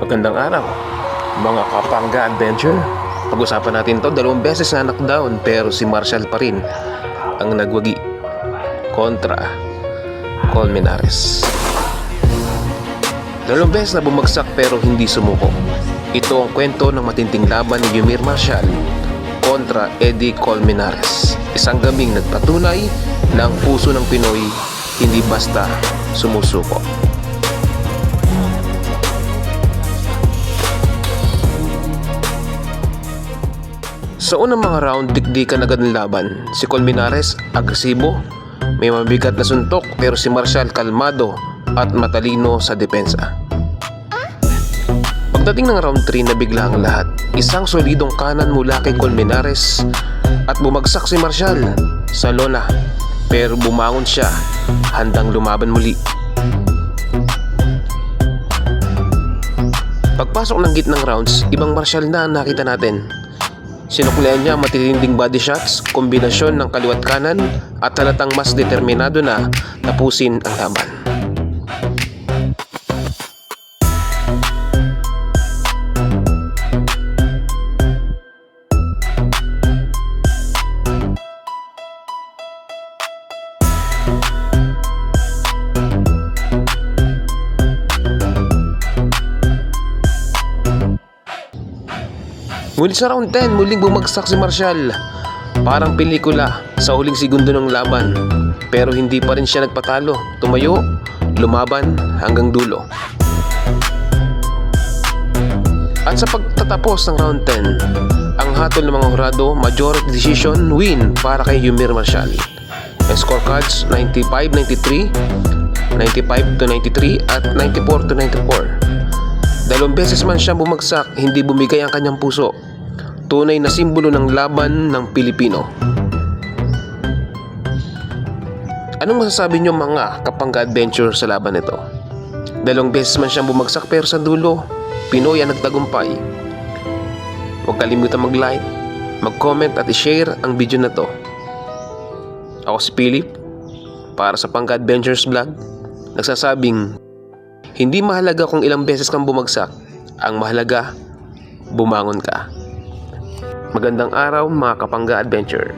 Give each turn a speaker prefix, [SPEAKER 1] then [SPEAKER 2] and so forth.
[SPEAKER 1] Magandang araw, mga kapangga adventure. Pag-usapan natin to, 2 beses na knockdown pero si Marshall pa rin ang nagwagi kontra Colmenares. 2 beses na bumagsak pero hindi sumuko. Ito ang kwento ng matinding laban ni Yumir Marshall kontra Eddie Colmenares. Isang gabing nagpatunay na ang puso ng Pinoy hindi basta sumusuko. Sa unang mga round, dikdikan agad ng laban. Si Colmenares, agresibo, may mabigat na suntok, pero si Marshall kalmado at matalino sa depensa. Pagdating ng round 3, nabigla ang lahat. Isang solidong kanan mula kay Colmenares at bumagsak si Marshall sa lona, pero bumangon siya, handang lumaban muli. Pagpasok ng gitnang rounds, ibang Marshall na nakita natin. Sinuklian niya matitinding body shots, kombinasyon ng kaliwat kanan at halatang mas determinado na tapusin ang laban. Ngunit sa round 10, muling bumagsak si Marshall. Parang pelikula sa huling segundo ng laban. Pero hindi pa rin siya nagpatalo. Tumayo, lumaban hanggang dulo. At sa pagtatapos ng round 10, ang hatol ng mga hurado, majority decision win para kay Yumir Marshall. Ang scorecards 95-93, 95-93 at 94-94. 2 beses man siya bumagsak, hindi bumigay ang kanyang puso. Tunay na simbolo ng laban ng Pilipino. Anong masasabi niyo mga kapangga adventure sa laban nito? 2 beses man siyang bumagsak pero sa dulo, Pinoy ang nagtagumpay. Huwag kalimutan mag-like, mag-comment at i-share ang video na to. Ako si Philip, para sa Pangga Adventures Vlog, nagsasabing hindi mahalaga kung ilang beses kang bumagsak, ang mahalaga, bumangon ka. Magandang araw mga kapangga adventure.